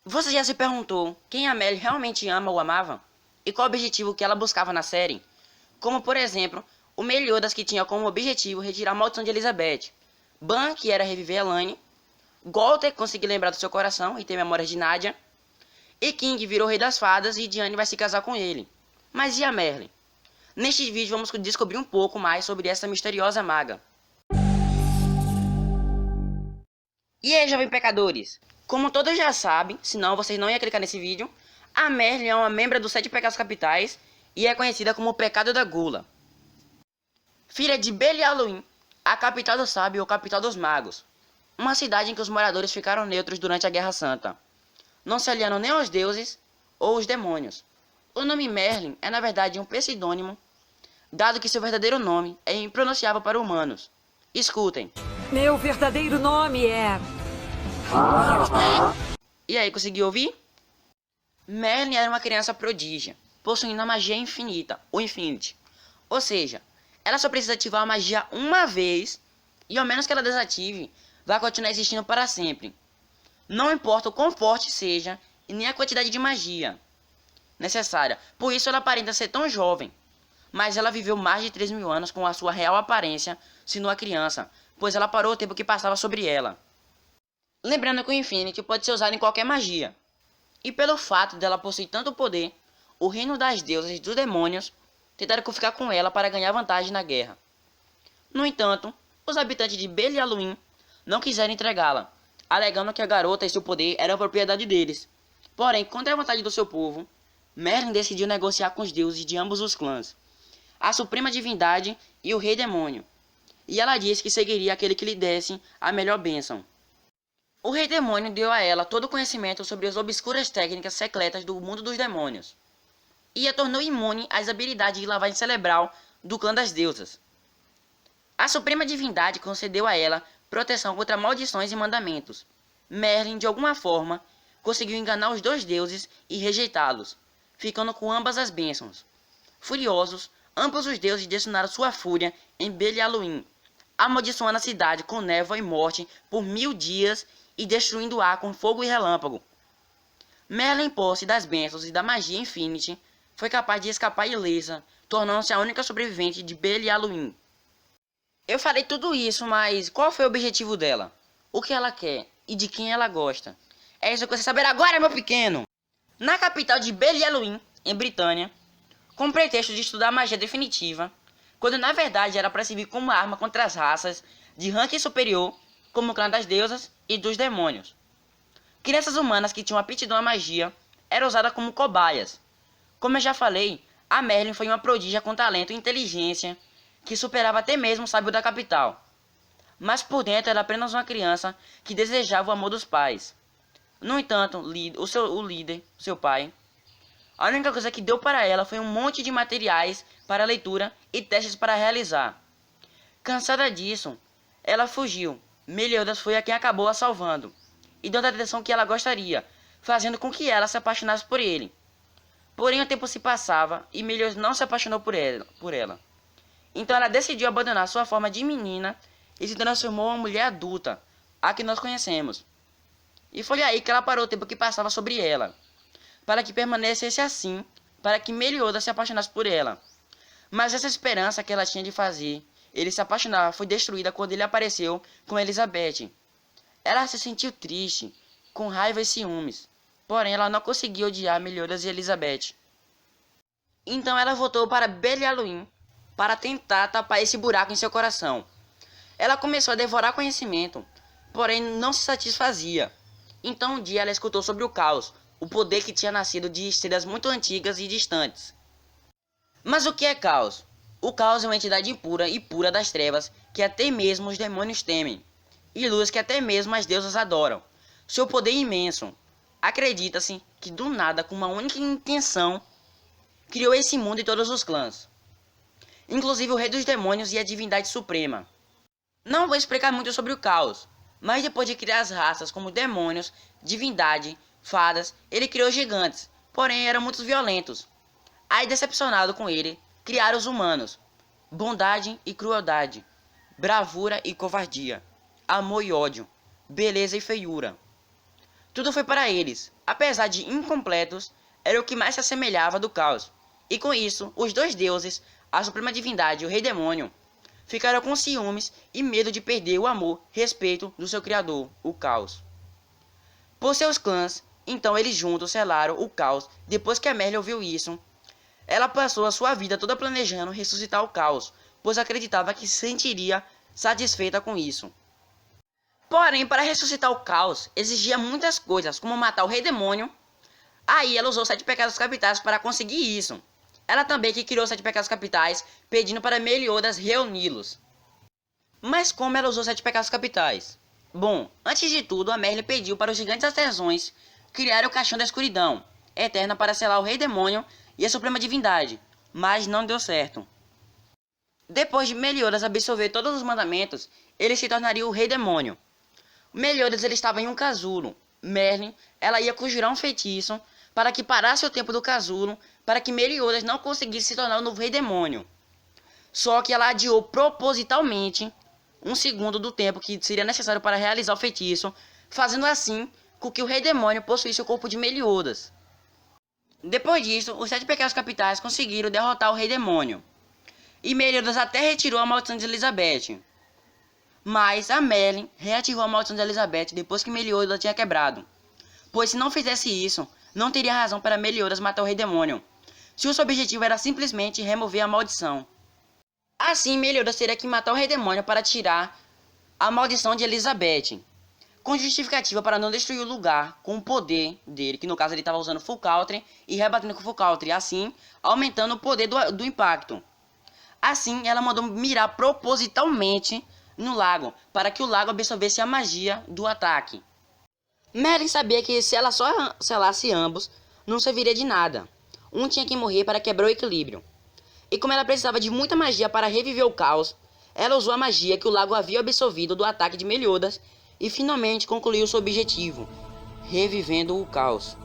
Você já se perguntou quem a Melly realmente ama ou amava? E qual o objetivo que ela buscava na série? Como, por exemplo, o Meliodas, que tinha como objetivo retirar a maldição de Elizabeth, Ban, que era reviver Elaine, Walter conseguir lembrar do seu coração e ter memórias de Nadia, e King virou rei das fadas e Diane vai se casar com ele. Mas e a Merlin? Neste vídeo vamos descobrir um pouco mais sobre essa misteriosa maga. E aí, jovens pecadores? Como todos já sabem, senão vocês não iam clicar nesse vídeo, a Merlin é uma membra dos 7 pecados capitais e é conhecida como o pecado da gula. Filha de Belialuin, a capital do sábio ou capital dos magos, uma cidade em que os moradores ficaram neutros durante a Guerra Santa, não se aliando nem aos deuses ou os demônios. O nome Merlin é na verdade um pseudônimo, dado que seu verdadeiro nome é impronunciável para humanos. Escutem. Meu verdadeiro nome é... E aí, conseguiu ouvir? Merlin era uma criança prodígia, possuindo a magia infinita, o Infinity. Ou seja, ela só precisa ativar a magia uma vez, e ao menos que ela desative, vai continuar existindo para sempre. Não importa o quão forte seja, e nem a quantidade de magia necessária. Por isso ela aparenta ser tão jovem. Mas ela viveu mais de 3.000 anos com a sua real aparência, sendo uma criança, pois ela parou o tempo que passava sobre ela. Lembrando que o Infinity pode ser usado em qualquer magia. E pelo fato dela possuir tanto poder, o reino das deusas e dos demônios tentaram ficar com ela para ganhar vantagem na guerra. No entanto, os habitantes de Belialuin não quiseram entregá-la, alegando que a garota e seu poder eram propriedade deles. Porém, contra a vontade do seu povo, Merlin decidiu negociar com os deuses de ambos os clãs, a suprema divindade e o rei demônio, e ela disse que seguiria aquele que lhe desse a melhor bênção. O rei demônio deu a ela todo o conhecimento sobre as obscuras técnicas secretas do mundo dos demônios, e a tornou imune às habilidades de lavagem cerebral do clã das deusas. A suprema divindade concedeu a ela proteção contra maldições e mandamentos. Merlin, de alguma forma, conseguiu enganar os dois deuses e rejeitá-los, ficando com ambas as bênçãos. Furiosos, ambos os deuses destinaram sua fúria em Belialuin, amaldiçoando a cidade com névoa e morte por 1000 dias e destruindo o ar com fogo e relâmpago. Merlin, em posse das bênçãos e da magia Infinity, foi capaz de escapar ilesa, tornando-se a única sobrevivente de Belialuin. Eu falei tudo isso, mas qual foi o objetivo dela? O que ela quer e de quem ela gosta? É isso que você saber agora, meu pequeno! Na capital de Belialuin, em Britânia, com o pretexto de estudar magia definitiva, quando na verdade era para servir como arma contra as raças de ranking superior, como o clã das deusas e dos demônios. Crianças humanas que tinham aptidão à magia eram usadas como cobaias. Como eu já falei, a Merlin foi uma prodígia com talento e inteligência que superava até mesmo o sábio da capital. Mas por dentro era apenas uma criança que desejava o amor dos pais. No entanto, o líder, seu pai, a única coisa que deu para ela foi um monte de materiais para leitura e testes para realizar. Cansada disso, ela fugiu. Meliodas foi a quem acabou a salvando, e dando a atenção que ela gostaria, fazendo com que ela se apaixonasse por ele. Porém, o tempo se passava e Meliodas não se apaixonou por ela. Então ela decidiu abandonar sua forma de menina e se transformou em uma mulher adulta, a que nós conhecemos. E foi aí que ela parou o tempo que passava sobre ela, para que permanecesse assim, para que Meliodas se apaixonasse por ela. Mas essa esperança que ela tinha de fazer ele se apaixonar foi destruída quando ele apareceu com Elizabeth. Ela se sentiu triste, com raiva e ciúmes, porém ela não conseguiu odiar Meliodas e Elizabeth. Então ela voltou para Belialuin para tentar tapar esse buraco em seu coração. Ela começou a devorar conhecimento, porém não se satisfazia. Então um dia ela escutou sobre o caos, o poder que tinha nascido de estrelas muito antigas e distantes. Mas o que é caos? O caos é uma entidade impura e pura das trevas que até mesmo os demônios temem, e luz que até mesmo as deusas adoram. Seu poder é imenso. Acredita-se que do nada, com uma única intenção, criou esse mundo e todos os clãs, inclusive o rei dos demônios e a divindade suprema. Não vou explicar muito sobre o caos, mas depois de criar as raças como demônios, divindade, fadas, ele criou gigantes, porém eram muito violentos. Aí, decepcionado com ele, criaram os humanos: bondade e crueldade, bravura e covardia, amor e ódio, beleza e feiura. Tudo foi para eles, apesar de incompletos, era o que mais se assemelhava do caos. E com isso, os dois deuses, a suprema divindade e o rei demônio, ficaram com ciúmes e medo de perder o amor e respeito do seu criador, o caos. Por seus clãs, então eles juntos selaram o caos. Depois que a Merlin ouviu isso, ela passou a sua vida toda planejando ressuscitar o caos, pois acreditava que se sentiria satisfeita com isso. Porém, para ressuscitar o caos, exigia muitas coisas, como matar o rei demônio. Aí ela usou 7 pecados capitais para conseguir isso. Ela também que criou 7 pecados capitais, pedindo para Meliodas reuni-los. Mas como ela usou 7 pecados capitais? Bom, antes de tudo, a Merlin pediu para os gigantes artesãos criar o caixão da escuridão eterna para selar o rei demônio e a suprema divindade, mas não deu certo. Depois de Meliodas absorver todos os mandamentos, ele se tornaria o rei demônio. Meliodas ele estava em um casulo. Merlin, ela ia conjurar um feitiço para que parasse o tempo do casulo, para que Meliodas não conseguisse se tornar o novo rei demônio. Só que ela adiou propositalmente 1 segundo do tempo que seria necessário para realizar o feitiço, fazendo assim com que o rei demônio possuísse o corpo de Meliodas. Depois disso, os 7 pecados capitais conseguiram derrotar o rei demônio. E Meliodas até retirou a maldição de Elizabeth. Mas a Merlin reativou a maldição de Elizabeth depois que Meliodas tinha quebrado. Pois se não fizesse isso, não teria razão para Meliodas matar o rei demônio, se o seu objetivo era simplesmente remover a maldição. Assim, Meliodas teria que matar o rei demônio para tirar a maldição de Elizabeth, com justificativa para não destruir o lugar com o poder dele, que no caso ele estava usando Full Country e rebatendo com Full Country, assim aumentando o poder do impacto. Assim, ela mandou mirar propositalmente no lago, para que o lago absorvesse a magia do ataque. Merlin sabia que se ela só selasse ambos, não serviria de nada. Um tinha que morrer para quebrar o equilíbrio. E como ela precisava de muita magia para reviver o caos, ela usou a magia que o lago havia absorvido do ataque de Meliodas e finalmente concluiu seu objetivo, revivendo o caos.